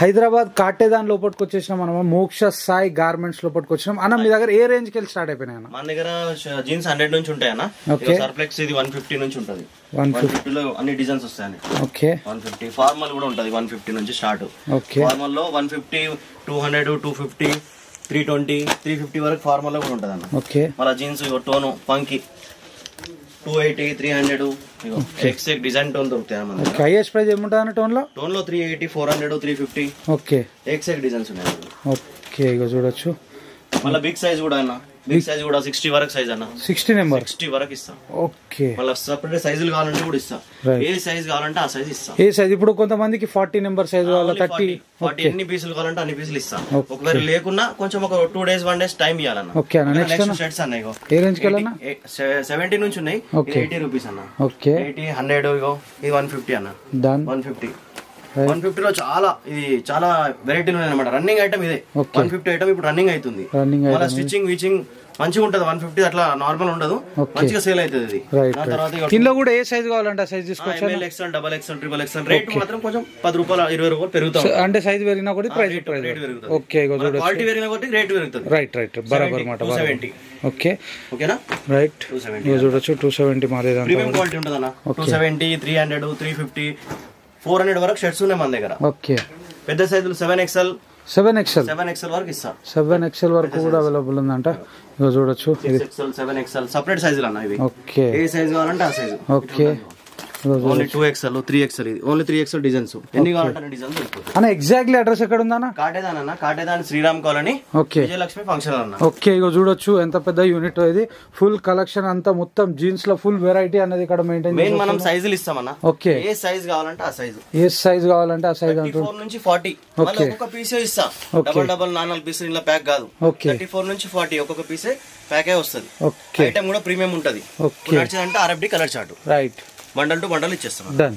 హైదరాబాద్ కాటేదాన్ లోపలికి వచ్చేసినాం మనం, మోక్ష సాయి గార్మెంట్స్ లోపలికి వచ్చినాం అన్న. మీ దగ్గర ఏ రేంజ్ కి వెళ్ళి స్టార్ట్ అయిపోయినాయి అన్న? మన దగ్గర జీన్స్ 100 నుంచి ఉంటాయి అన్న. సర్ఫ్లెక్స్ ఇది 150 నుంచి ఉంటది. 150 లో అన్ని డిజైన్స్ వస్తాయని. ఓకే 150 ఫార్మల్ కూడా ఉంటది. 150 నుంచి స్టార్ట్. ఓకే ఫార్మల్ లో 150, 200, 250, 320, 350 వరకు ఫార్మల్ లో కూడా ఉంటది అన్న. ఓకే మళ్ళీ జీన్స్ టోను పంకి 280, 300 ఎక్సెక్ డిజైన్ టోన్ దొరుకుతాయి మన దగ్గర. హైయెస్ట్ ప్రైస్ ఏముంటది టోన్ లో? 380, 400, 350. ఓకే ఎక్సెక్ డిజైన్స్ ఉన్నాయి. ఓకే ఇక చూడొచ్చు. మళ్ళీ బిగ్ సైజ్ కూడా అన్న. బిగ్ సైజ్ కూడా 60 వరకు సైజ్ అన్న. 60 నెంబర్ 60 వరకు ఇస్తాం. ఓకే మళ్ళీ సపరేట్ సైజులు కావాలంటే కూడా ఇస్తాం. ఏ సైజ్ కావాలంటే ఆ సైజ్ ఇస్తాం. ఏ సైజ్ ఇప్పుడు కొంతమందికి 40 నెంబర్ సైజ్ కావాలా, 30, 40 ఎన్ని పీసులు కావాలంటే అన్ని పీసులు ఇస్తాం. ఒకవేళ లేకున్నా కొంచెం ఒక 2 days 1 days టైం ఇవ్వాలన్న. ఓకే అన్న. నెక్స్ట్ షర్ట్స్ అన్న ఇగో ఏ రేంజ్ కి వెళ్ళనా? 70 నుంచి ఉన్నాయి. 80 రూపీస్ అన్న. ఓకే 80, 100 ఇగో ఇది 150 అన్న. డన్ 150. 150 లో చాలా వెరైటీలు ఉన్నాయి అన్నమాట. రన్నింగ్ ఐటమ్ ఇదే. 150 ఐటమ్ ఇప్పుడు రన్నింగ్ అవుతుంది. మళ్ళీ స్టిచ్చింగ్ వీచింగ్ మంచిగా ఉంటది. 150 అట్లా నార్మల్ ఉండదు, మంచిగా సేల్ అవుతుంది. దీనిలో కూడా ఏ సైజ్ కావాలంటే సైజ్ తీసుకోవచ్చు. ML XL, XXL, XXL rate మాత్రం కొంచెం 10 రూపాయలు 20 రూపాయలు పెరుగుతుంది. అంటే సైజ్ పెరిగినా కూడా ప్రైస్ పెరుగుతుంది. ఓకే క్వాలిటీ పెరిగినా కూడా రేట్ పెరుగుతుంది. రైట్ బరాబర్ మాట. 270. ఓకే ఓకేనా రైట్. చూడొచ్చు 270 మారేదా. ప్రీమియం క్వాలిటీ ఉంటుంది అన్న. 270, 300, 350, 400 వరకు షర్ట్స్ ఉన్నాయి మన దగ్గర. ఓకే పెద్ద సైజులు 7XL వరకు ఇస్తాం. 7XL వరకు కూడా అవైలబుల్ ఉందంట. ఇక చూడొచ్చు 7XL సపరేట్ సైజులు అన్న ఇవి. ఓకే ఏ సైజ్ కావాలంటే ఆ size. Okay only 2XL, 3XL. ఇది ఓన్లీ 3XL డిజైన్స్. ఎన్ని కావాలంటే డిజైన్స్ దొరుకుతాయి అన్న. ఎగ్జాక్ట్లీ అడ్రస్ ఎక్కడ ఉందన్న? కాటేదాన్ అన్న. Katedan Shriram colony. Okay Vijayalakshmi function అన్న. ఓకే ఇక చూడొచ్చు ఎంత పెద్ద యూనిట్ ఇది. ఫుల్ కలెక్షన్ అంతా మొత్తం జీన్స్ లో ఫుల్ వెరైటీ అనేది ఇక్కడ మెయింటైన్. మెయిన్ మనం సైజులు ఇస్తామన్నా. ఓకే ఏ సైజ్ కావాలంటే ఆ సైజు. ఏ సైజ్ కావాలంటే ఆ సైజ్. 34 నుంచి 40 ఒక్కొక్క పీసే ఇస్తా. డబల్ 4 పీసులు ఇలా ప్యాక్ కాదు. 34 నుంచి 40 ఒక్కొక్క పీసే ప్యాకే వస్తుంది. ఐటమ్ కూడా ప్రీమియం ఉంటది. నడిచిందంటే RFD colour chart. Right bundle to bundle ఇచ్చేస్తాం. డన్.